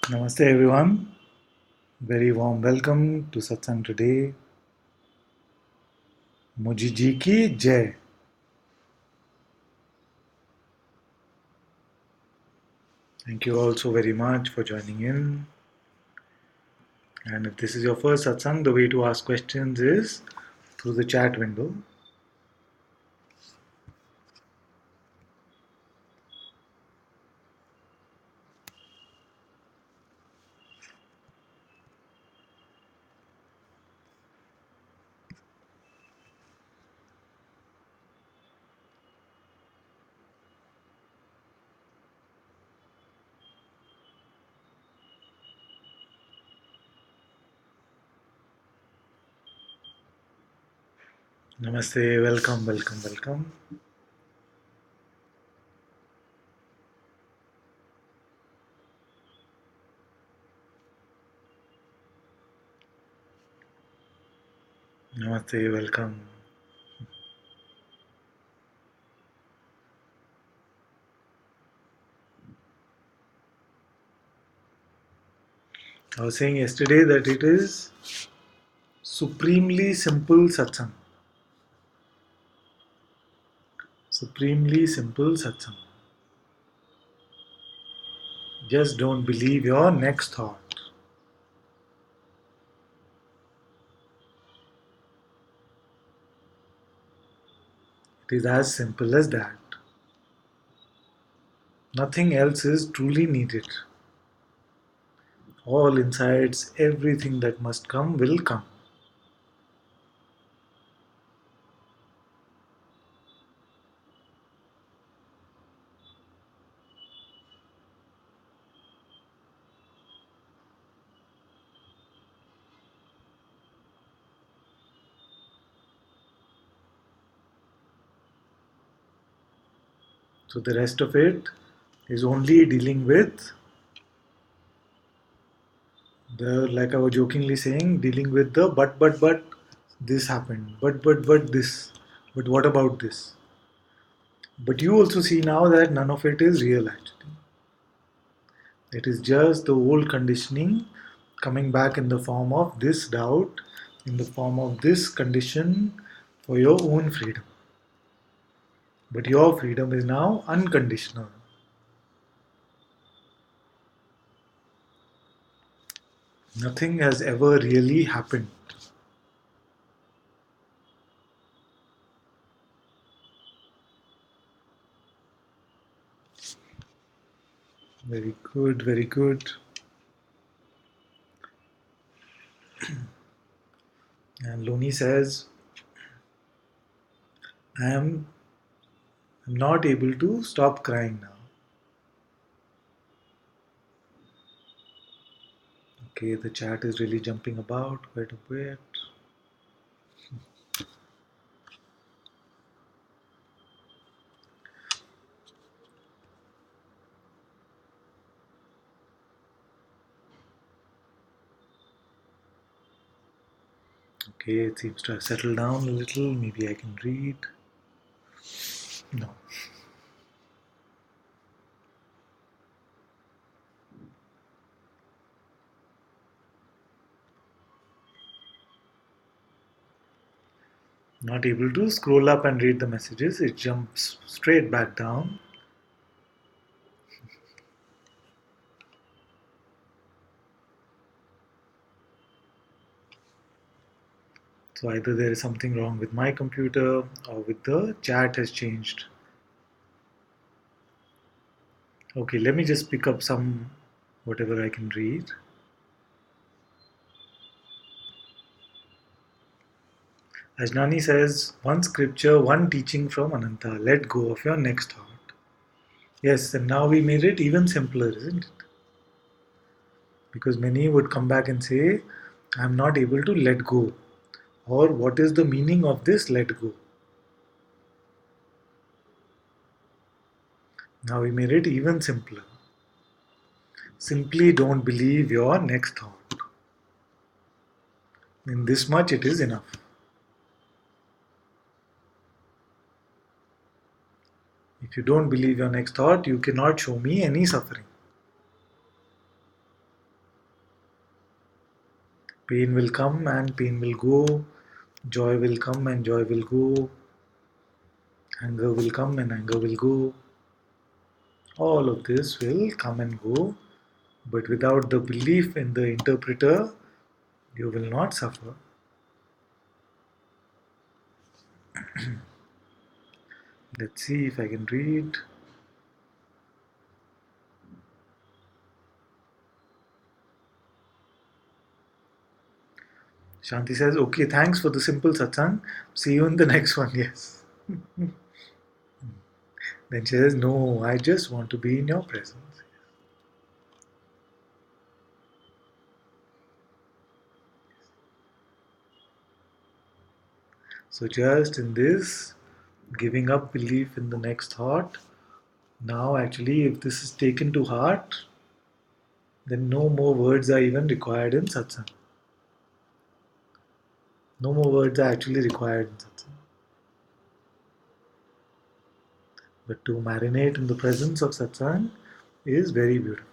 Namaste everyone. Very warm welcome to Satsang today. Muji ji ki jai. Thank you all so very much for joining in. And if this is your first Satsang, the way to ask questions is through the chat window. Namaste, welcome. Namaste, welcome. I was saying yesterday that it is supremely simple Satsang. Supremely simple Satsang. Just don't believe your next thought. It is as simple as that. Nothing else is truly needed. All insights, everything that must come will come. So the rest of it is only dealing with the, like I was jokingly saying, dealing with the but, this happened, but this, but what about this? But you also see now that none of it is real actually. It is just the old conditioning coming back in the form of this doubt, in the form of this condition for your own freedom. But your freedom is now unconditional. Nothing has ever really happened. Very good, very good. And Loni says, I'm not able to stop crying now. Okay, the chat is really jumping about quite a bit. Okay, it seems to have settled down a little. Maybe I can read. No. Not able to scroll up and read the messages. It jumps straight back down. So either there is something wrong with my computer or with the chat has changed. Okay, let me just pick up some whatever I can read. Ajnani says, one scripture, one teaching from Ananta. Let go of your next thought. Yes, and now we made it even simpler, isn't it? Because many would come back and say, I'm not able to let go. Or what is the meaning of this let go? Now we made it even simpler. Simply don't believe your next thought. In this much, it is enough. If you don't believe your next thought, you cannot show me any suffering. Pain will come and pain will go. Joy will come and joy will go. Anger will come and anger will go. All of this will come and go. But without the belief in the interpreter, you will not suffer. Let's see if I can read. Shanti says, okay, thanks for the simple satsang. See you in the next one. Yes. Then she says, no, I just want to be in your presence. So, just in this, giving up belief in the next thought, now actually, if this is taken to heart, then no more words are even required in satsang. No more words are actually required in satsang. But to marinate in the presence of satsang is very beautiful.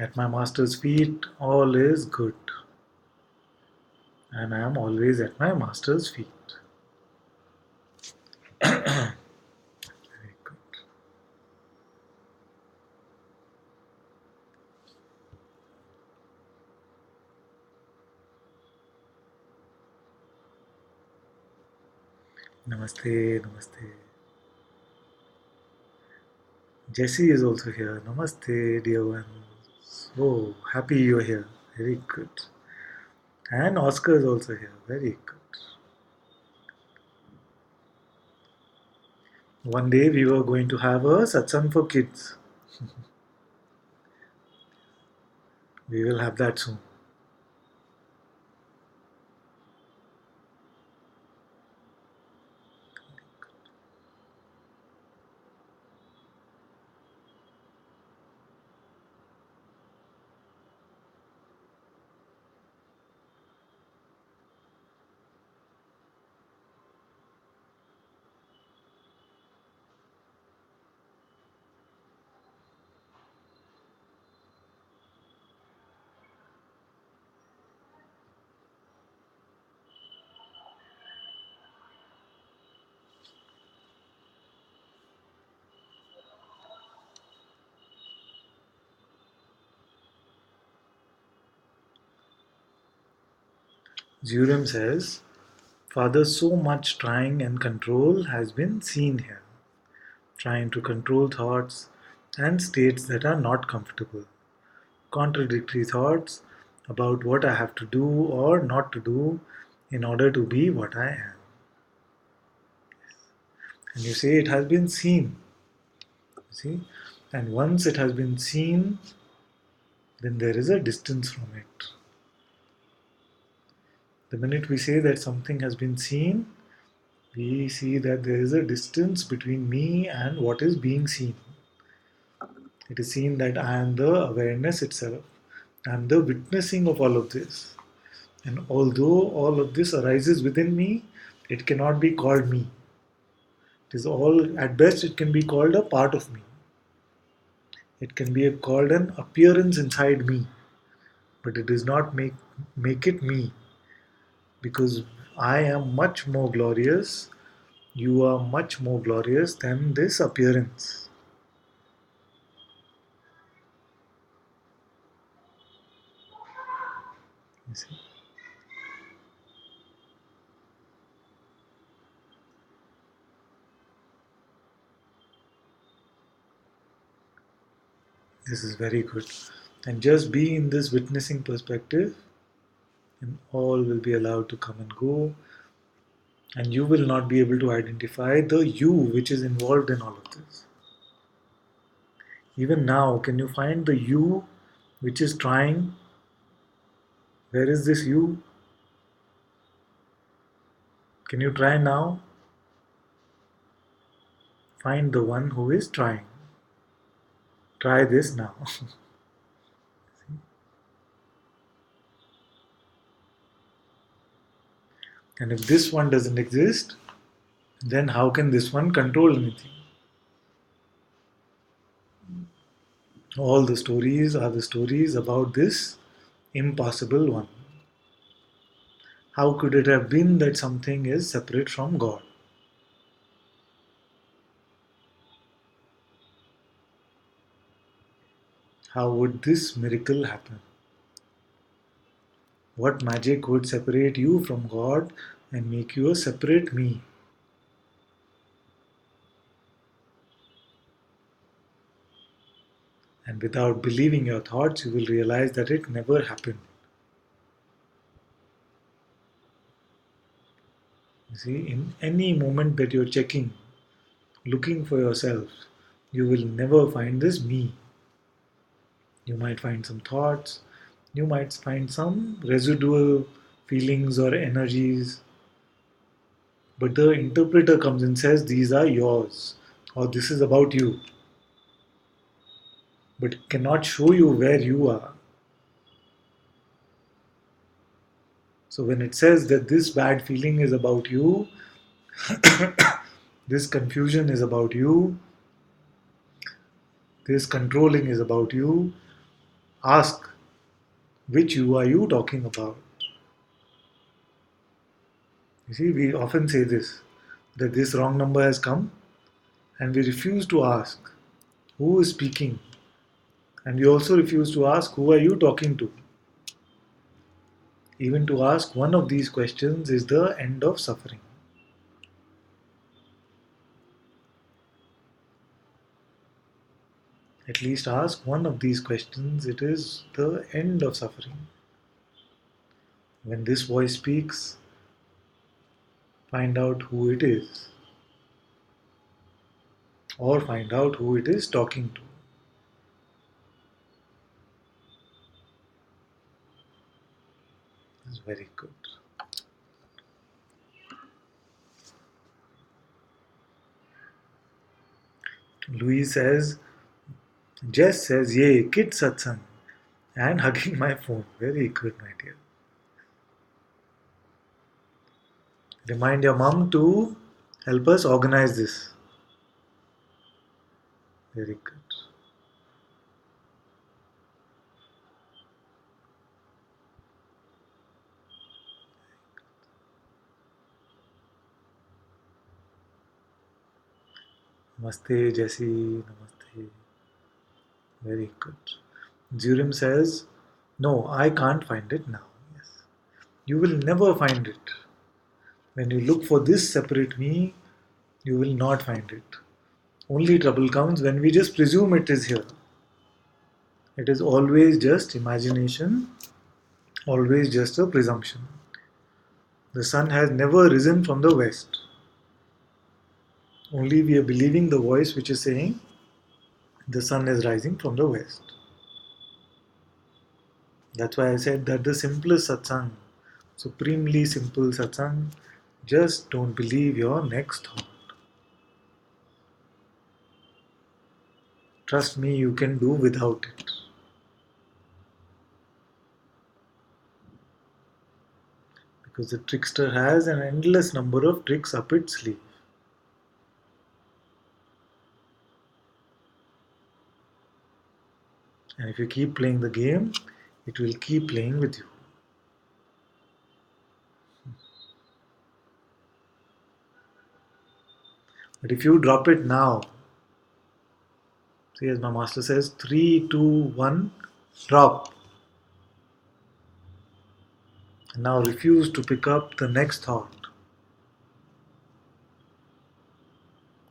At my master's feet, all is good, and I am always at my master's feet. Very good. Namaste, namaste. Jessie is also here. Namaste, dear one. So happy you're here. Very good. And Oscar is also here. Very good. One day we were going to have a satsang for kids. We will have that soon. Zurim says, Father, so much trying and control has been seen here. Trying to control thoughts and states that are not comfortable. Contradictory thoughts about what I have to do or not to do in order to be what I am. And you say it has been seen. See? And once it has been seen, then there is a distance from it. The minute we say that something has been seen, we see that there is a distance between me and what is being seen. It is seen that I am the awareness itself. I am the witnessing of all of this. And although all of this arises within me, it cannot be called me. It is all, at best, it can be called a part of me. It can be called an appearance inside me, but it does not make it me, because I am much more glorious. You are much more glorious than this appearance. You see? This is very good. And just be in this witnessing perspective, and all will be allowed to come and go, and you will not be able to identify the you which is involved in all of this. Even now, can you find the you which is trying? Where is this you? Can you try now? Find the one who is trying. Try this now. And if this one doesn't exist, then how can this one control anything? All the stories are the stories about this impossible one. How could it have been that something is separate from God? How would this miracle happen? What magic would separate you from God and make you a separate me? And without believing your thoughts, you will realize that it never happened. You see, in any moment that you're checking, looking for yourself, you will never find this me. You might find some thoughts, you might find some residual feelings or energies, but the interpreter comes and says these are yours or this is about you, but cannot show you where you are. So when it says that this bad feeling is about you, this confusion is about you, this controlling is about you, ask which you are you talking about? You see, we often say this that this wrong number has come and we refuse to ask who is speaking, and we also refuse to ask who are you talking to. Even to ask one of these questions is the end of suffering. At least ask one of these questions, it is the end of suffering. When this voice speaks, find out who it is, or find out who it is talking to. It's very good. Louise says, Jess says, yay, kid satsang, and hugging my phone. Very good, my dear. Remind your mom to help us organize this. Very good. Namaste, Jessie. Namaste. Very good. Zurim says, no, I can't find it now. Yes. You will never find it. When you look for this separate me, you will not find it. Only trouble comes when we just presume it is here. It is always just imagination, always just a presumption. The sun has never risen from the west. Only we are believing the voice which is saying the sun is rising from the west. That's why I said that the simplest satsang, supremely simple satsang, just don't believe your next thought. Trust me, you can do without it. Because the trickster has an endless number of tricks up its sleeve. And if you keep playing the game, it will keep playing with you. But if you drop it now, see, as my master says, 3, 2, 1, drop. And now refuse to pick up the next thought.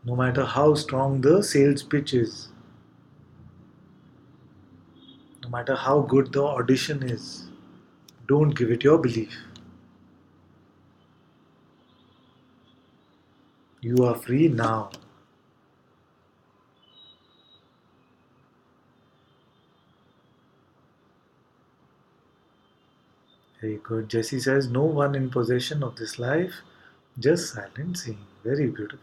No matter how strong the sales pitch is, no matter how good the audition is, don't give it your belief. You are free now. Very good. Jesse says, no one in possession of this life, just silent seeing. Very beautiful.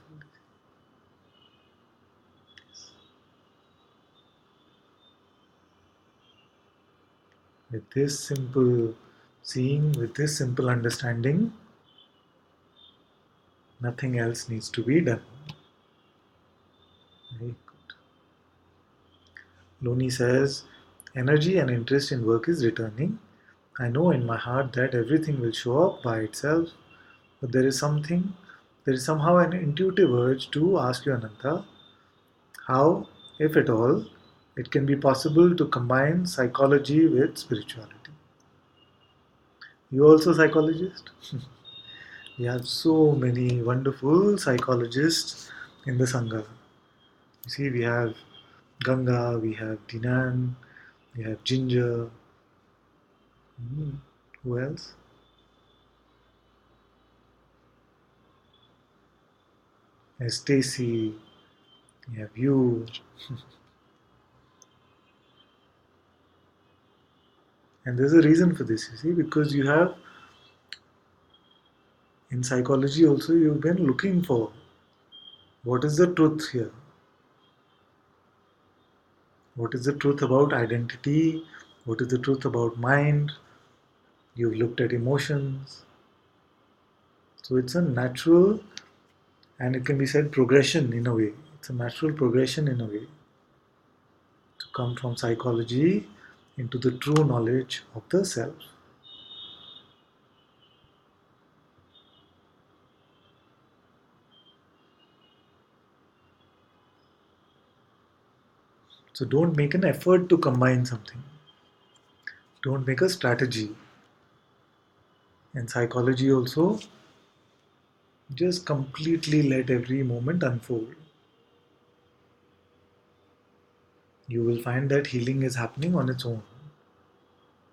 With this simple seeing, with this simple understanding, Nothing else needs to be done. Very good. Loni says, energy and interest in work is returning. I know in my heart that everything will show up by itself, but there is somehow an intuitive urge to ask you, Ananta, how, if at all, it can be possible to combine psychology with spirituality. You also a psychologist? We have so many wonderful psychologists in the Sangha. You see, we have Ganga, we have Dinan, we have Ginger. Who else? There's Stacy, we have you. And there's a reason for this, you see, because you have, in psychology also, you've been looking for what is the truth here? What is the truth about identity? What is the truth about mind? You've looked at emotions. So it's a natural, and it can be said progression in a way. It's a natural progression in a way to come from psychology into the true knowledge of the self. So don't make an effort to combine something. Don't make a strategy. And psychology also, just completely let every moment unfold. You will find that healing is happening on its own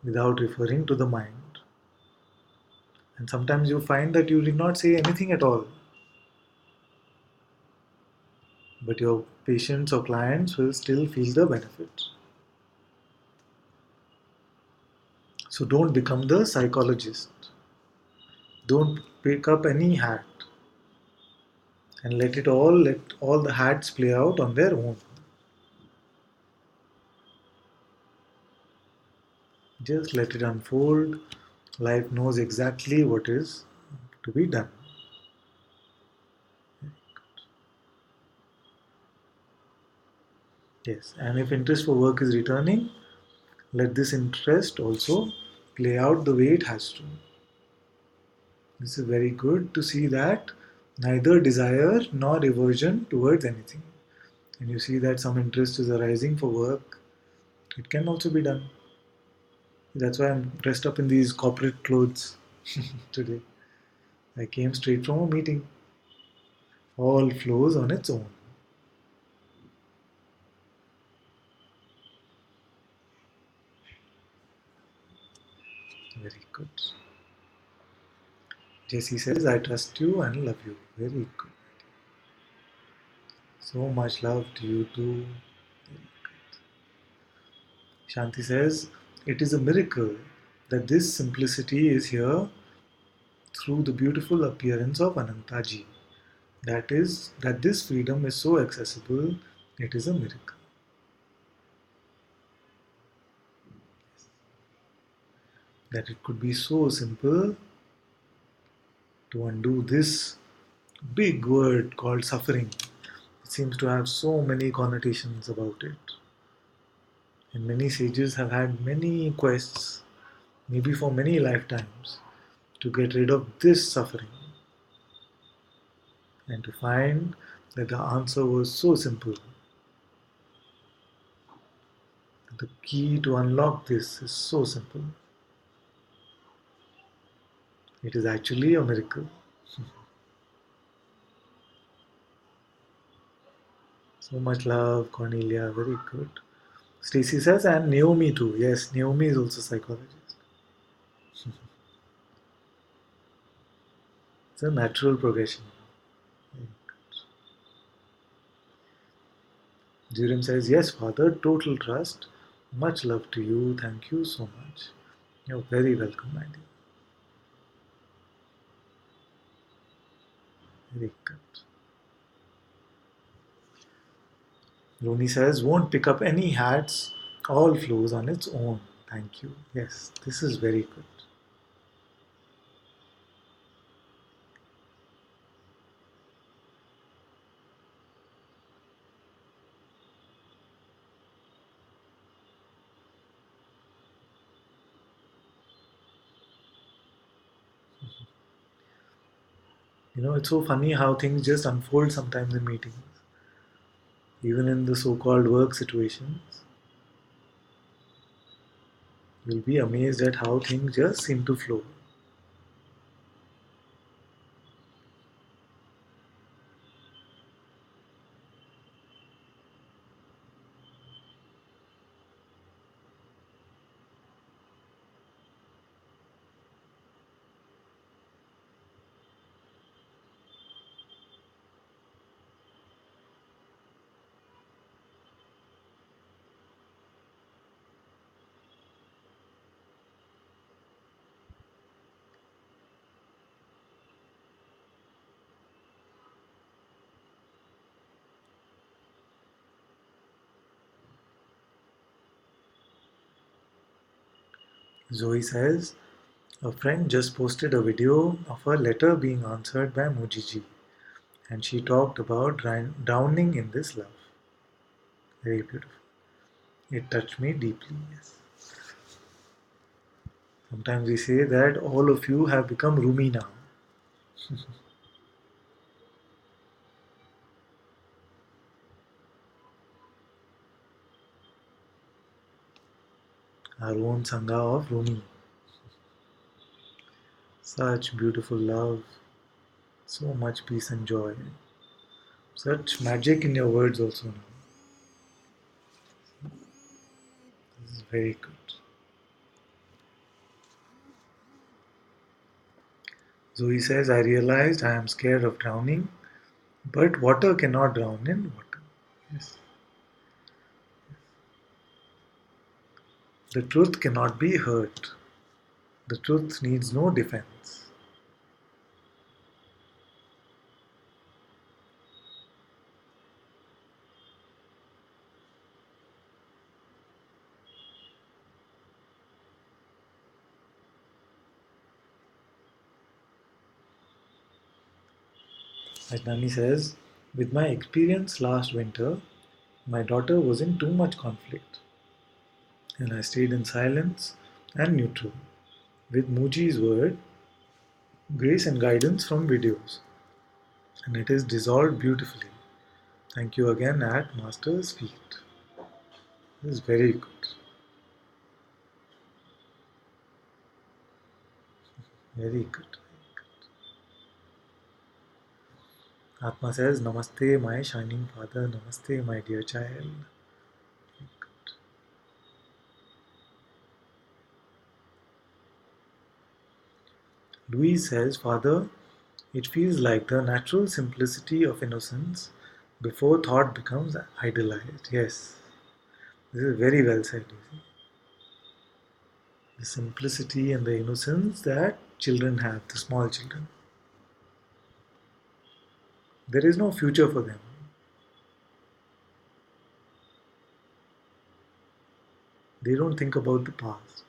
without referring to the mind. And sometimes you find that you did not say anything at all, but your patients or clients will still feel the benefit. So don't become the psychologist. Don't pick up any hat and let all the hats play out on their own. Just let it unfold. Life knows exactly what is to be done. Yes, and if interest for work is returning, let this interest also play out the way it has to. This is very good to see that neither desire nor aversion towards anything. And you see that some interest is arising for work, it can also be done. That's why I'm dressed up in these corporate clothes today. I came straight from a meeting. All flows on its own. Very good. Jesse says, I trust you and love you. Very good. So much love to you too. Shanti says, it is a miracle that this simplicity is here through the beautiful appearance of Anantaji. That is, that this freedom is so accessible, it is a miracle. That it could be so simple to undo this big word called suffering. It seems to have so many connotations about it. And many sages have had many quests, maybe for many lifetimes, to get rid of this suffering and to find that the answer was so simple. The key to unlock this is so simple. It is actually a miracle. So much love, Cornelia. Very good. Stacy says, and Naomi too. Yes, Naomi is also a psychologist. It's a natural progression. Jirim says, yes, Father, total trust. Much love to you. Thank you so much. You're very welcome, my dear. Very good. Loni says, won't pick up any hats. All flows on its own. Thank you. Yes, this is very good. It's so funny how things just unfold sometimes in meetings, even in the so-called work situations. You'll be amazed at how things just seem to flow. Zoe says, a friend just posted a video of her letter being answered by Mujiji, and she talked about drowning in this love. Very beautiful. It touched me deeply, yes. Sometimes we say that all of you have become Rumi now. Our own Sangha of Rumi. Such beautiful love, so much peace and joy. Such magic in your words also now. This is very good. Zoe says, I realized I am scared of drowning, but water cannot drown in water. Yes. The truth cannot be hurt. The truth needs no defense. Ajnani says, with my experience last winter, my daughter was in too much conflict, and I stayed in silence and neutral. With Muji's word, grace and guidance from videos, and it is dissolved beautifully. Thank you again at Master's feet. This is very good. Very good. Atma says, Namaste, my shining father. Namaste, my dear child. Louise says, Father, it feels like the natural simplicity of innocence before thought becomes idolized. Yes, this is very well said. You see. The simplicity and the innocence that children have, the small children. There is no future for them. They don't think about the past.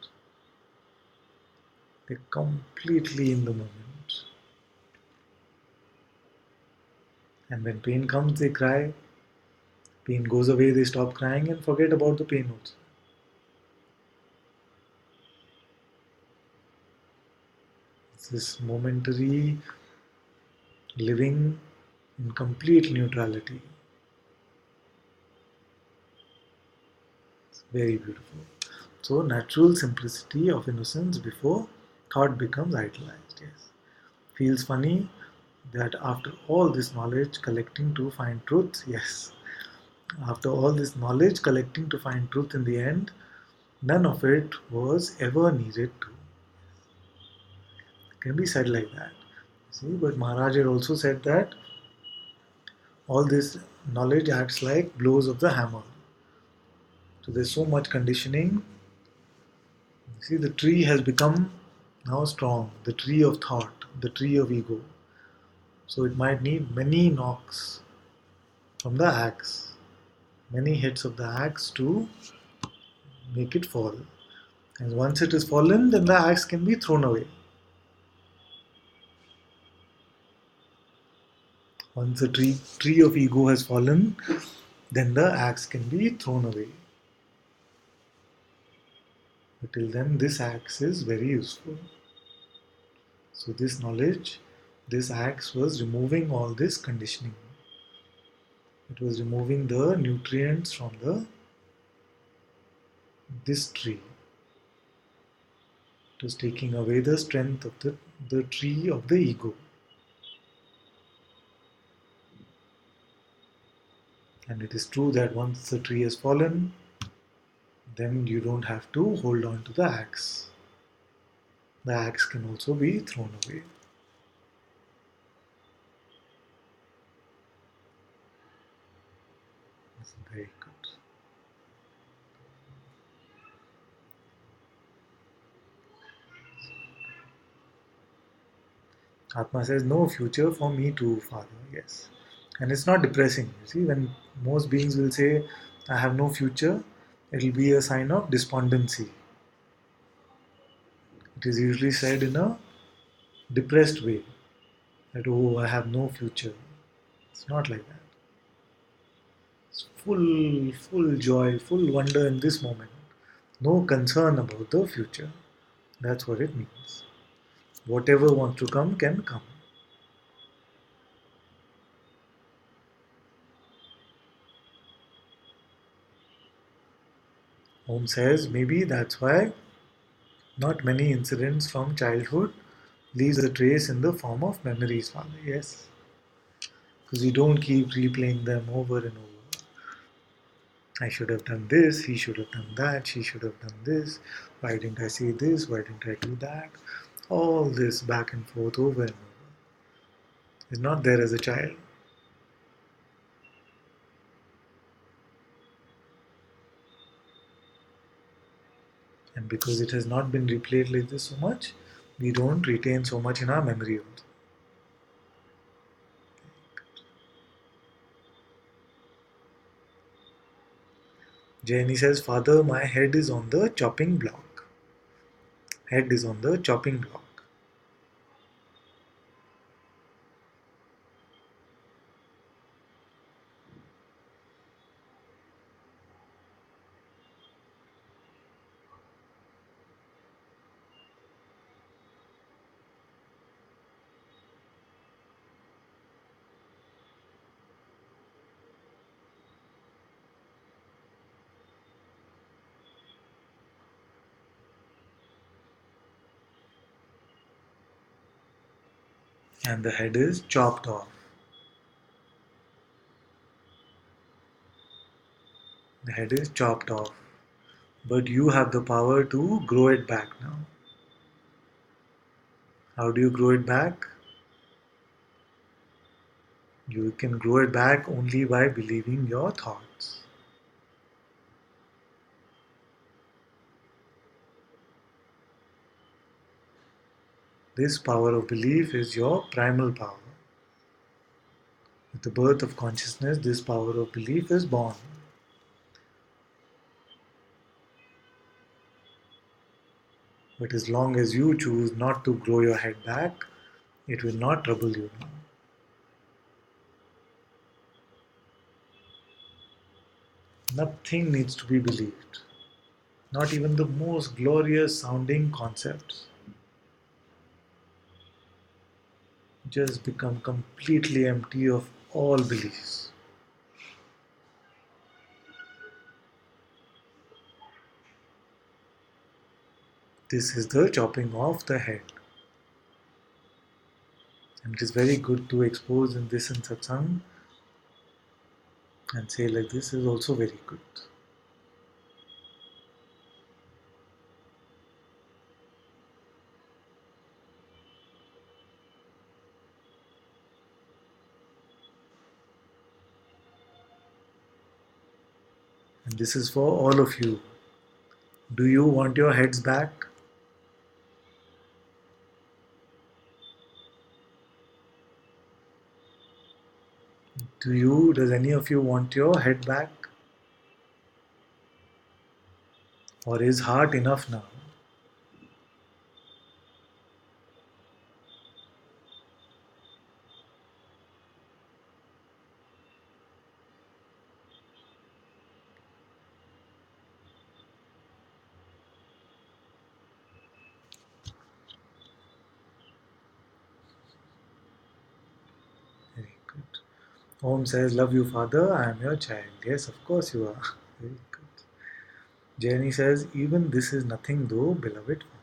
They're completely in the moment. And when pain comes, they cry. Pain goes away, they stop crying and forget about the pain also. It's this momentary living in complete neutrality. It's very beautiful. So, natural simplicity of innocence before thought becomes idolized. Yes. Feels funny that after all this knowledge collecting to find truth, yes, after all this knowledge collecting to find truth in the end, none of it was ever needed to. It can be said like that. See, but Maharaj had also said that all this knowledge acts like blows of the hammer. So there's so much conditioning. See, the tree has become now strong, the tree of thought, the tree of ego. So it might need many knocks from the axe, many hits of the axe to make it fall. And once it is fallen, then the axe can be thrown away. Once the tree of ego has fallen, then the axe can be thrown away. But till then, this axe is very useful. So this knowledge This axe was removing all this conditioning. It was removing the nutrients from the this tree. It was taking away the strength of the tree of the ego. And it is true that once the tree has fallen, then you don't have to hold on to the axe. The axe can also be thrown away. That's very good. Atma says, no future for me too, Father. Yes. And it's not depressing. You see, when most beings will say, I have no future, it will be a sign of despondency. It is usually said in a depressed way that, oh, I have no future. It's not like that. It's full joy, full wonder in this moment. No concern about the future. That's what it means. Whatever wants to come can come. Om says maybe that's why not many incidents from childhood leaves a trace in the form of memories, Father. Yes, because you don't keep replaying them over and over. I should have done this, he should have done that, she should have done this, why didn't I say this, why didn't I do that? All this back and forth over and over is not there as a child. And because it has not been replayed like this so much, we don't retain so much in our memory also. Jayani says, Father, my head is on the chopping block. Head is on the chopping block. And the head is chopped off. The head is chopped off. But you have the power to grow it back now. How do you grow it back? You can grow it back only by believing your thoughts. This power of belief is your primal power. With the birth of consciousness, this power of belief is born. But as long as you choose not to grow your head back, it will not trouble you now. Nothing needs to be believed. Not even the most glorious sounding concepts. Just become completely empty of all beliefs. This is the chopping off the head. And it is very good to expose in this in satsang and say like this is also very good. And this is for all of you. Do you want your heads back? Does any of you want your head back? Or is heart enough now? good. Om says, love you, father. I am your child. Yes, of course you are. Very good. Jenny says, even this is nothing though, beloved father.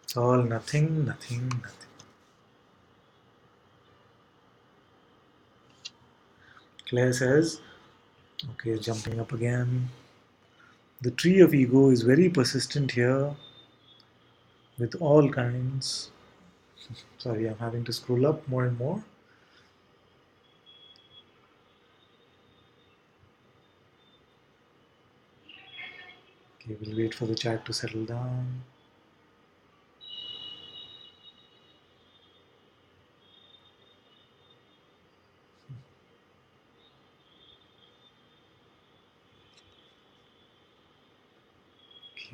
It's all nothing, nothing, nothing. Claire says, okay, jumping up again. The tree of ego is very persistent here with all kinds. Sorry, I'm having to scroll up more and more. Okay, we'll wait for the chat to settle down.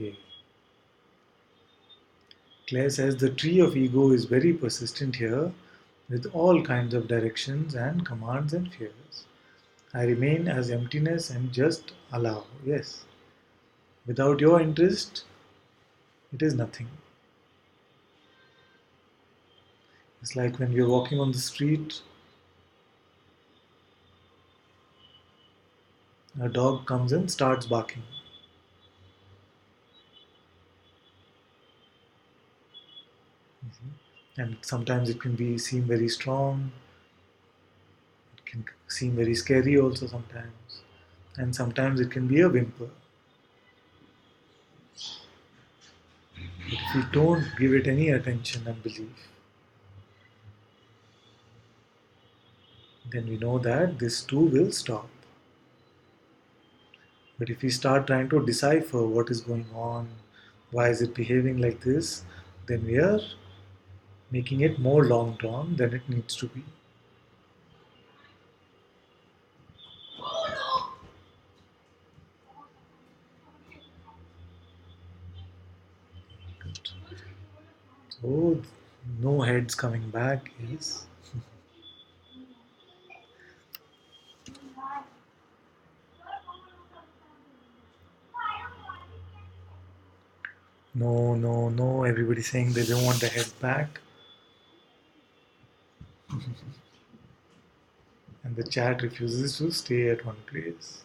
Okay. Claire says the tree of ego is very persistent here with all kinds of directions and commands and fears. I remain as emptiness and just allow. Yes. Without your interest, it is nothing. It's like when we're walking on the street, a dog comes and starts barking. And sometimes it can be seem very strong, it can seem very scary also sometimes. And sometimes it can be a whimper. But if we don't give it any attention and belief, then we know that this too will stop. But if we start trying to decipher what is going on, why is it behaving like this, then we are making it more long drawn than it needs to be. Good. So, no heads coming back is no, no, no. Everybody saying they don't want the head back. And the chat refuses to stay at one place.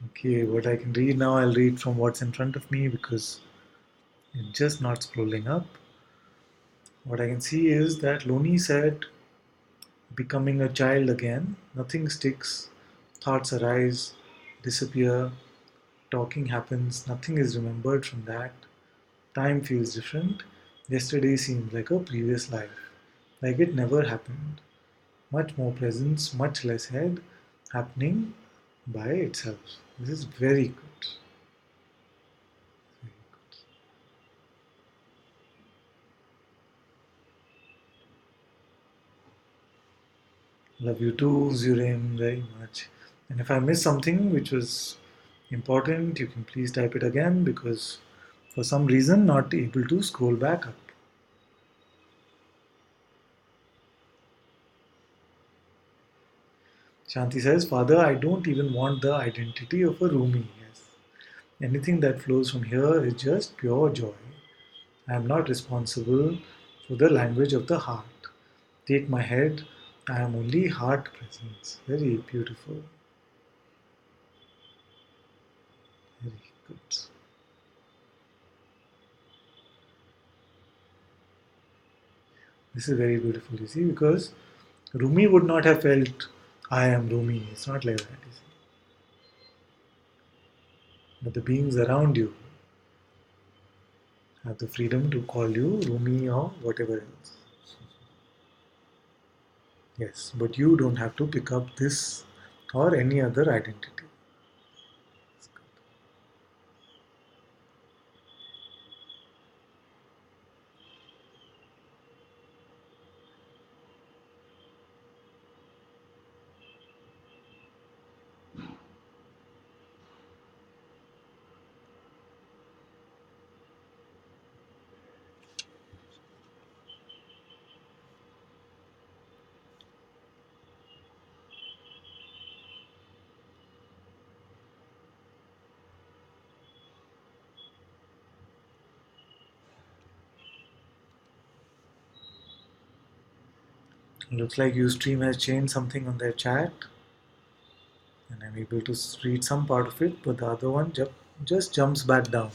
Okay, what I can read now, I'll read from what's in front of me because it's just not scrolling up. What I can see is that Loni said, becoming a child again, nothing sticks, thoughts arise, disappear, talking happens, nothing is remembered from that. Time feels different. Yesterday seems like a previous life, like it never happened. Much more presence, much less head happening by itself. This is very good. Very good. Love you too, Zurem, very much. And if I miss something which was important, you can please type it again because for some reason not able to scroll back up. Shanti says, Father, I don't even want the identity of a roomie. Yes. Anything that flows from here is just pure joy. I am not responsible for the language of the heart. Take my head, I am only heart presence. Very beautiful. Very good. This is very beautiful, you see, because Rumi would not have felt, I am Rumi. It's not like that, you see. But the beings around you have the freedom to call you Rumi or whatever else. Yes, but you don't have to pick up this or any other identity. Looks like Ustream has changed something on their chat, and I'm able to read some part of it, but the other one just jumps back down.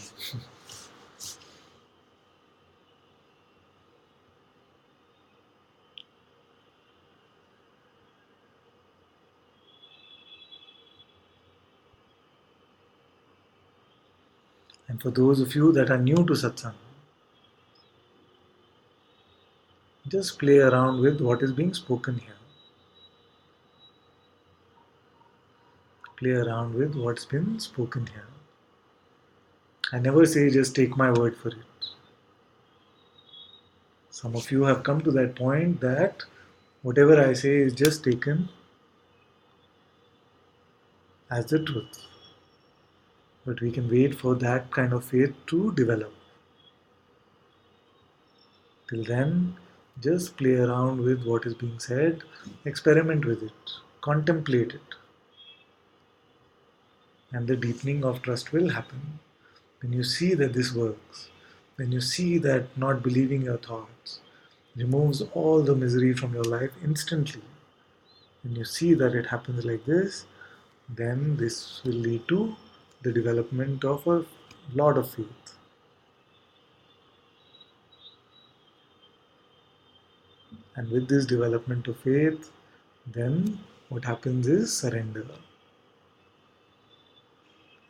And for those of you that are new to Satsang, just play around with what is being spoken here. Play around with what's been spoken here. I never say just take my word for it. Some of you have come to that point that whatever I say is just taken as the truth. But we can wait for that kind of faith to develop. Till then, just play around with what is being said, experiment with it, contemplate it, and the deepening of trust will happen. When you see that this works, when you see that not believing your thoughts removes all the misery from your life instantly, when you see that it happens like this, then this will lead to the development of a lot of faith. And with this development of faith, then what happens is surrender.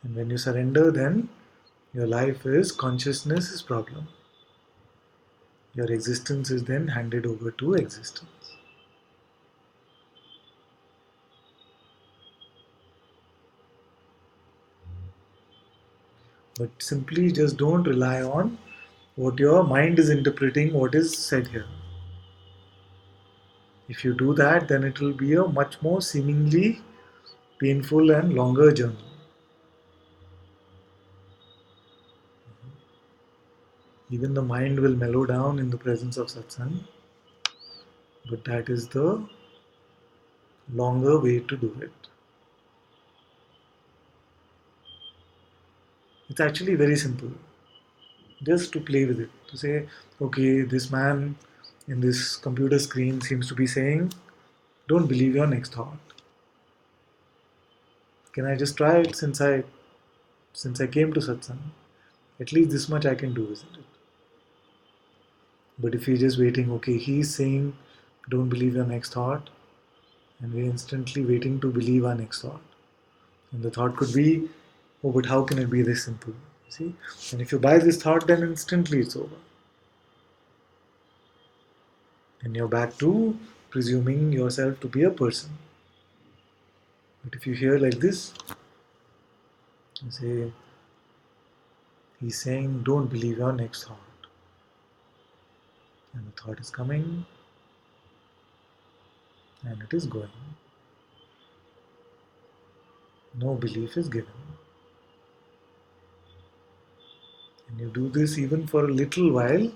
And when you surrender, then your life is consciousness is problem. Your existence is then handed over to existence. But simply just don't rely on what your mind is interpreting what is said here. If you do that, then it will be a much more seemingly painful and longer journey. Even the mind will mellow down in the presence of satsang, but that is the longer way to do it. It's actually very simple. Just to play with it. To say, okay, this man in this computer screen seems to be saying, don't believe your next thought. Can I just try it since I came to satsang? At least this much I can do, isn't it? But if you're just waiting, okay, he's saying, don't believe your next thought, and we're instantly waiting to believe our next thought. And the thought could be, oh, but how can it be this simple? See? And if you buy this thought, then instantly it's over. And you're back to presuming yourself to be a person. But if you hear like this, you say, he's saying, don't believe your next thought. And the thought is coming, and it is going. No belief is given. And you do this even for a little while,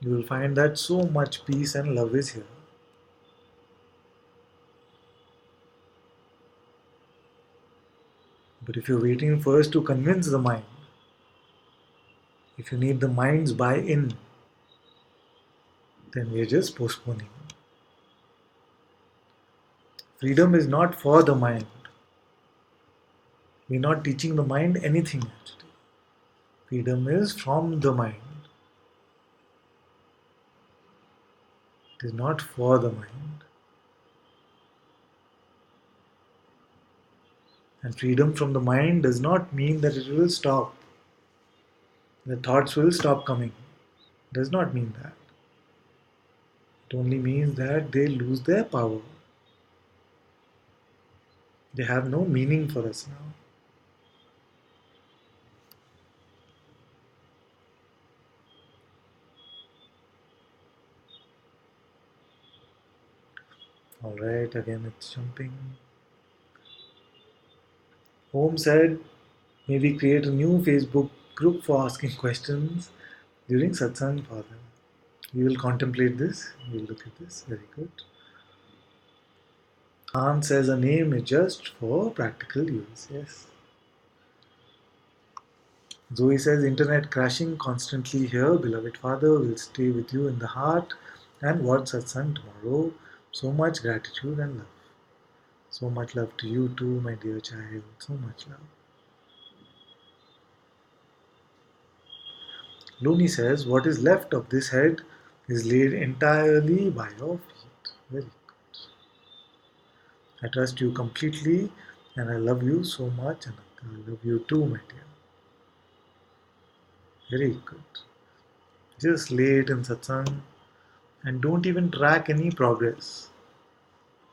you will find that so much peace and love is here. But if you're waiting first to convince the mind, if you need the mind's buy-in, then we're just postponing. Freedom is not for the mind. We're not teaching the mind anything actually. Freedom is from the mind. It is not for the mind. And freedom from the mind does not mean that it will stop. The thoughts will stop coming. It does not mean that. It only means that they lose their power. They have no meaning for us now. Alright, again it's jumping. Home said, maybe create a new Facebook group for asking questions during satsang, Father. We will contemplate this. We will look at this. Very good. Han says a name is just for practical use. Yes. Zoe says internet crashing constantly here. Beloved Father will stay with you in the heart and watch satsang tomorrow. So much gratitude and love. So much love to you too, my dear child. So much love. Looney says, what is left of this head is laid entirely by your feet. Very good. I trust you completely and I love you so much, Ananta. I love you too, my dear. Very good. Just lay it in satsang and don't even track any progress.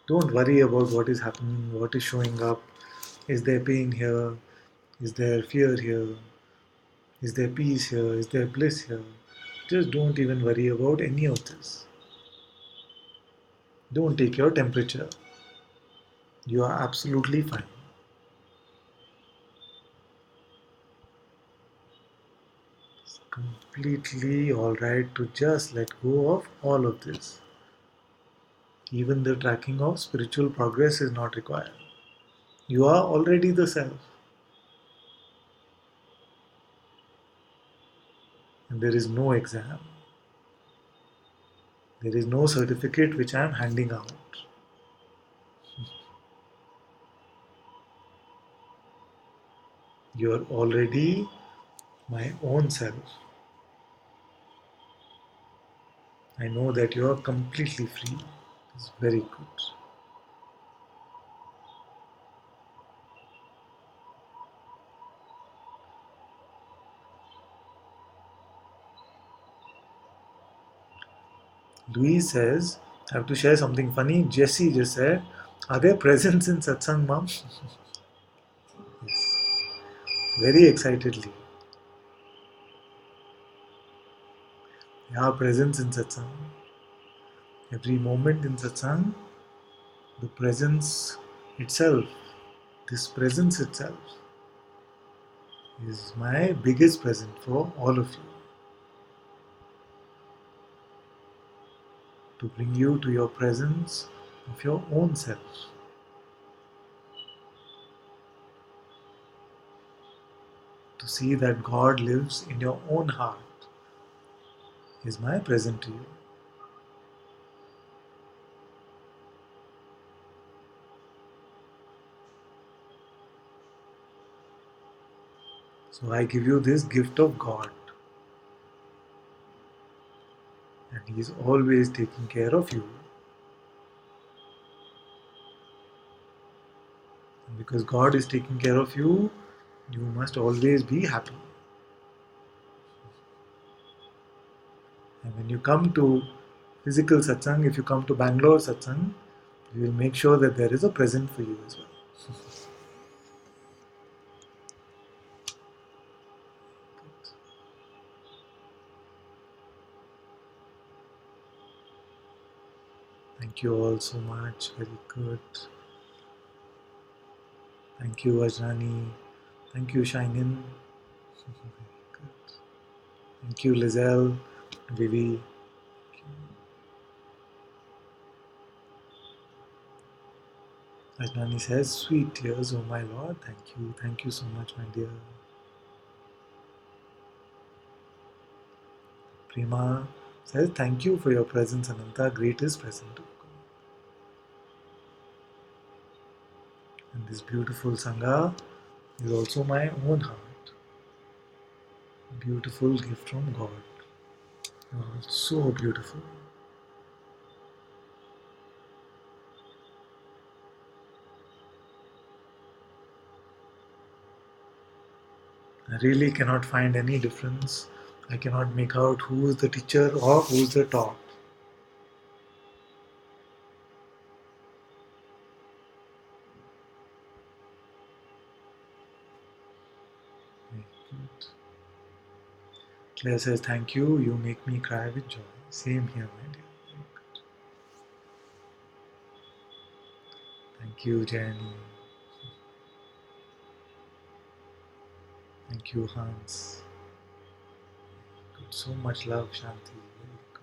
Don't worry about what is happening, what is showing up. Is there pain here? Is there fear here? Is there peace here? Is there bliss here? Just don't even worry about any of this. Don't take your temperature. You are absolutely fine. It's completely alright to just let go of all of this. Even the tracking of spiritual progress is not required. You are already the self, and there is no exam. There is no certificate which I am handing out. You are already my own self. I know that you are completely free. It's very good. Louise says, I have to share something funny. Jessie just said, are there presents in Satsang, Mom? Yes. Very excitedly. There are presents in Satsang. Every moment in Satsang, the presence itself, this presence itself, is my biggest present for all of you. To bring you to your presence of your own self. To see that God lives in your own heart is my present to you. So I give you this gift of God, and He is always taking care of you. And because God is taking care of you, you must always be happy. And when you come to physical satsang, if you come to Bangalore satsang, we will make sure that there is a present for you as well. Thank you all so much. Very good. Thank you, Ajrani. Thank you, Shinin. Good. Thank you, Lizelle, Vivi. Ajnani says, sweet tears, oh my Lord. Thank you so much, my dear. Prima says, thank you for your presence, Ananta. Greatest present of God. And this beautiful Sangha is also my own heart. Beautiful gift from God. You are so beautiful. I really cannot find any difference. I cannot make out who is the teacher or who is the taught. Very good. Claire says, thank you. You make me cry with joy. Same here, my dear. Very good. Thank you, Jenny. Thank you, Hans. Good. So much love, Shanti. Very good.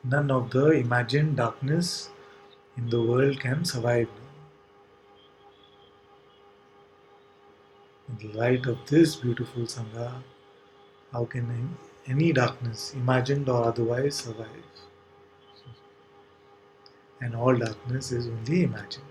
None of the imagined darkness in the world can survive now. In the light of this beautiful Sangha, how can Any darkness, imagined or otherwise, survives. And all darkness is only imagined.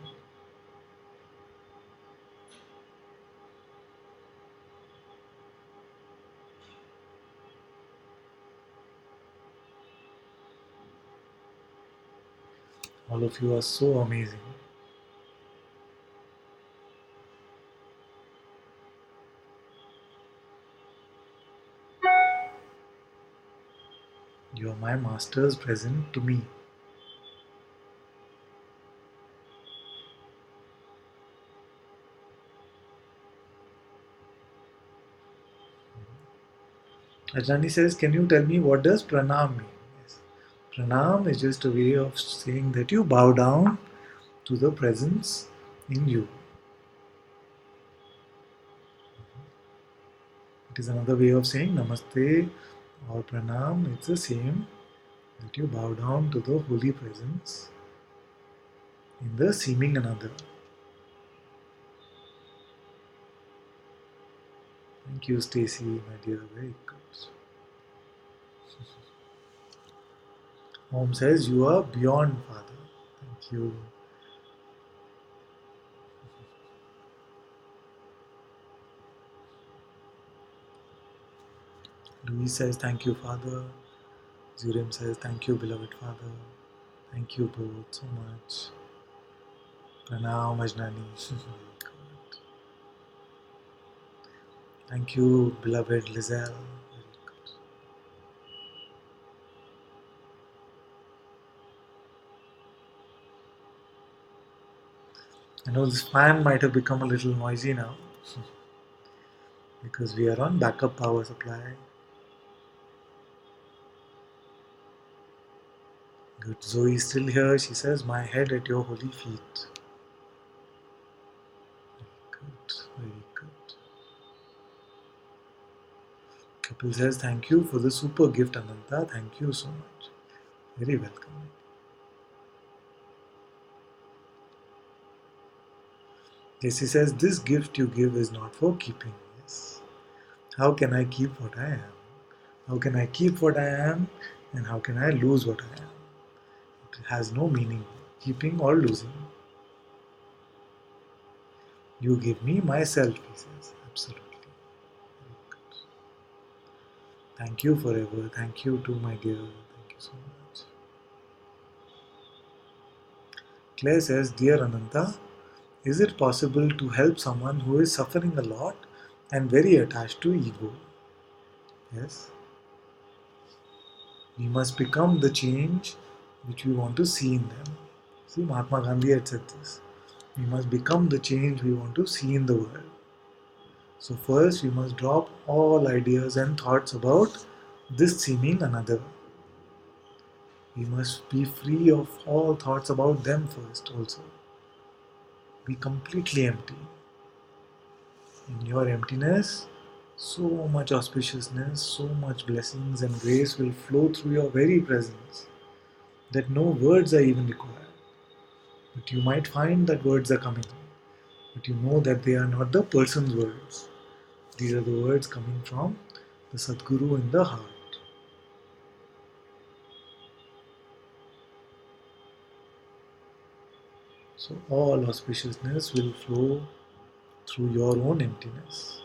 All of you are so amazing. You are my masters present to me. Ajani says, can you tell me what does pranam mean? Yes. Pranam is just a way of saying that you bow down to the presence in you. It is another way of saying namaste or pranam. It's the same, that you bow down to the holy presence in the seeming another. Thank you, Stacy, my dear. Very good. Om says, you are beyond Father. Thank you. Louis says, thank you, Father. Zurim says, thank you, beloved Father. Thank you both so much. Pranam, Ajnani. Very good. Thank you, beloved Lizelle. Very good. I know this fan might have become a little noisy now because we are on backup power supply. Good. Zoe is still here. She says, my head at your holy feet. Good. Very good. Kapil says, thank you for the super gift, Ananta. Thank you so much. Very welcome. Jesse says, this gift you give is not for keeping. Yes. How can I keep what I am? How can I keep what I am? And how can I lose what I am? It has no meaning, keeping or losing. You give me myself, he says. Absolutely. Thank you forever. Thank you too, my dear. Thank you so much. Claire says, dear Ananta, is it possible to help someone who is suffering a lot and very attached to ego? Yes. We must become the change which we want to see in them. See, Mahatma Gandhi had said this. We must become the change we want to see in the world. So, first, we must drop all ideas and thoughts about this seeming another. We must be free of all thoughts about them first, also. Be completely empty. In your emptiness, so much auspiciousness, so much blessings and grace will flow through your very presence that no words are even required. But you might find that words are coming, but you know that they are not the person's words. These are the words coming from the Sadguru in the heart. So all auspiciousness will flow through your own emptiness.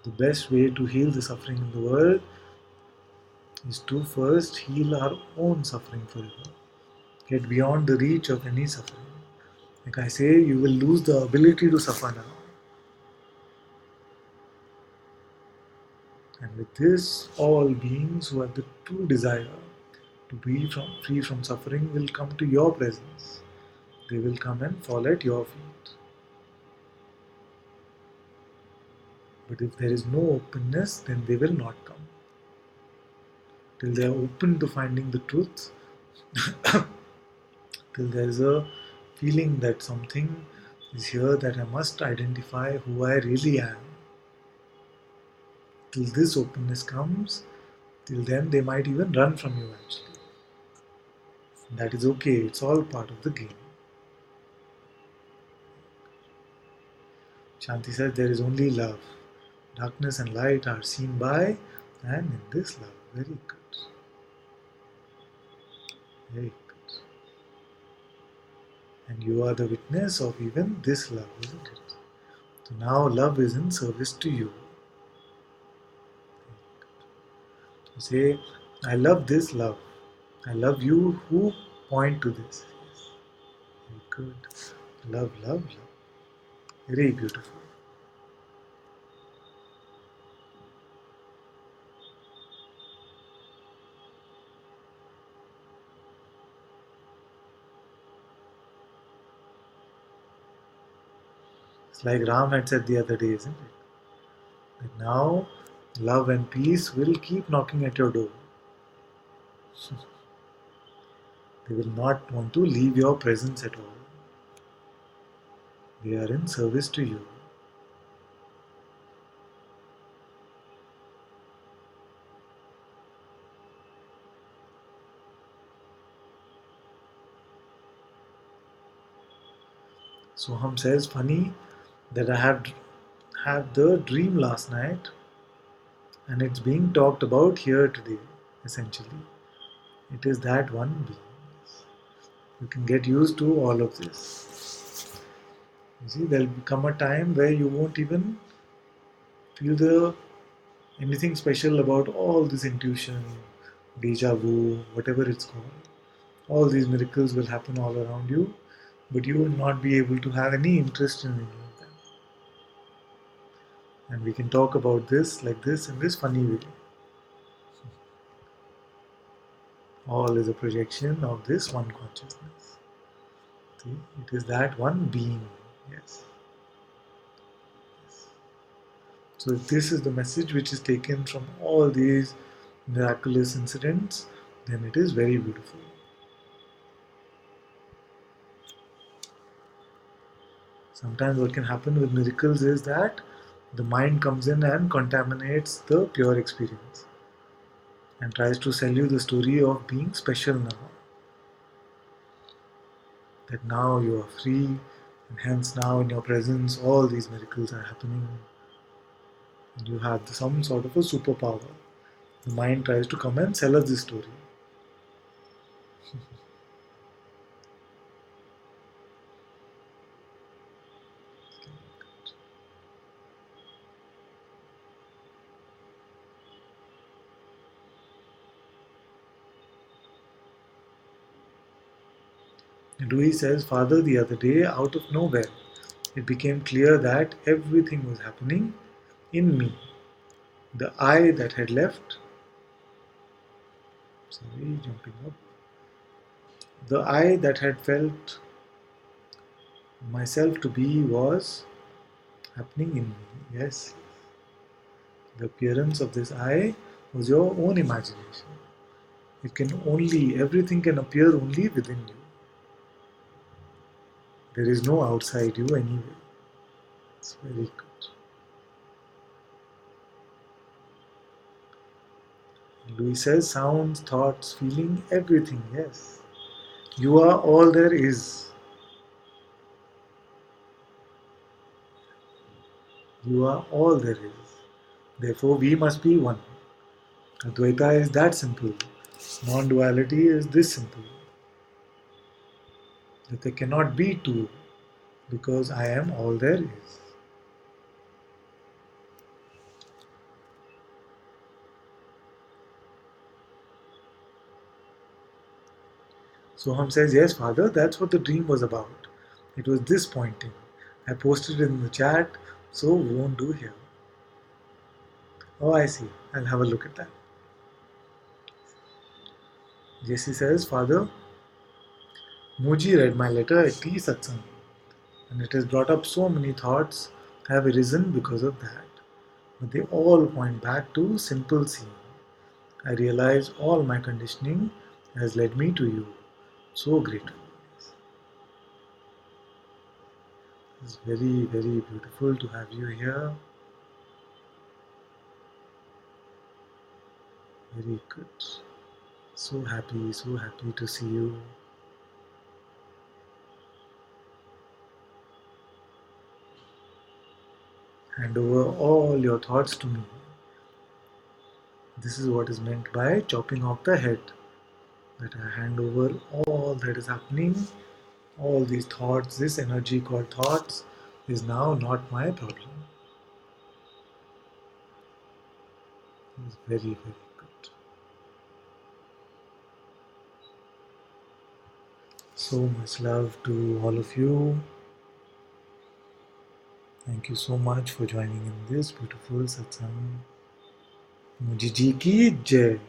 The best way to heal the suffering in the world is to first heal our own suffering forever. Get beyond the reach of any suffering. Like I say, you will lose the ability to suffer now. And with this, all beings who have the true desire to be free from suffering will come to your presence. They will come and fall at your feet. But if there is no openness, then they will not come. Till they are open to finding the truth, till there is a feeling that something is here that I must identify who I really am. Till this openness comes, till then they might even run from you actually. That is okay, it's all part of the game. Shanti says there is only love. Darkness and light are seen by and in this love. Very good. Very good. And you are the witness of even this love, isn't it? So now love is in service to you. You say, I love this love. I love you who point to this. Yes. Very good. Love, love, love. Very beautiful. It's like Ram had said the other day, isn't it? That now love and peace will keep knocking at your door. They will not want to leave your presence at all. They are in service to you. Soham says, funny that I had the dream last night and it's being talked about here today, essentially. It is that one being. You can get used to all of this. You see, there'll come a time where you won't even feel the anything special about all this intuition, deja vu, whatever it's called. All these miracles will happen all around you, but you will not be able to have any interest in any of them. And we can talk about this like this in this funny way. All is a projection of this one consciousness. See, it is that one being. Yes. Yes. So if this is the message which is taken from all these miraculous incidents, then it is very beautiful. Sometimes what can happen with miracles is that the mind comes in and contaminates the pure experience and tries to sell you the story of being special now. That now you are free, and hence now in your presence all these miracles are happening, and you have some sort of a superpower. The mind tries to come and sell us this story. And Louis says, Father, the other day, out of nowhere, it became clear that everything was happening in me. The I that had left, sorry, jumping up, the I that had felt myself to be was happening in me. Yes, the appearance of this I was your own imagination. It can only, everything can appear only within you. There is no outside you anyway. It's very good. Louis says, sounds, thoughts, feeling, everything. Yes. You are all there is. You are all there is. Therefore, we must be one. Advaita is that simple. Non-duality is this simple. That there cannot be two because I am all there is. Soham says, yes, Father, that's what the dream was about. It was this pointing. I posted it in the chat, so we won't do here. Oh, I see. I'll have a look at that. Jesse says, Father, Muji read my letter at the Satsang, and it has brought up so many thoughts have arisen because of that. But they all point back to simple seeing. I realize all my conditioning has led me to you. So grateful. It's very, very beautiful to have you here. Very good. So happy to see you. Hand over all your thoughts to me. This is what is meant by chopping off the head. That I hand over all that is happening, all these thoughts, this energy called thoughts is now not my problem. It's very, very good. So much love to all of you. Thank you so much for joining in this beautiful satsang. Mujiji ki jai.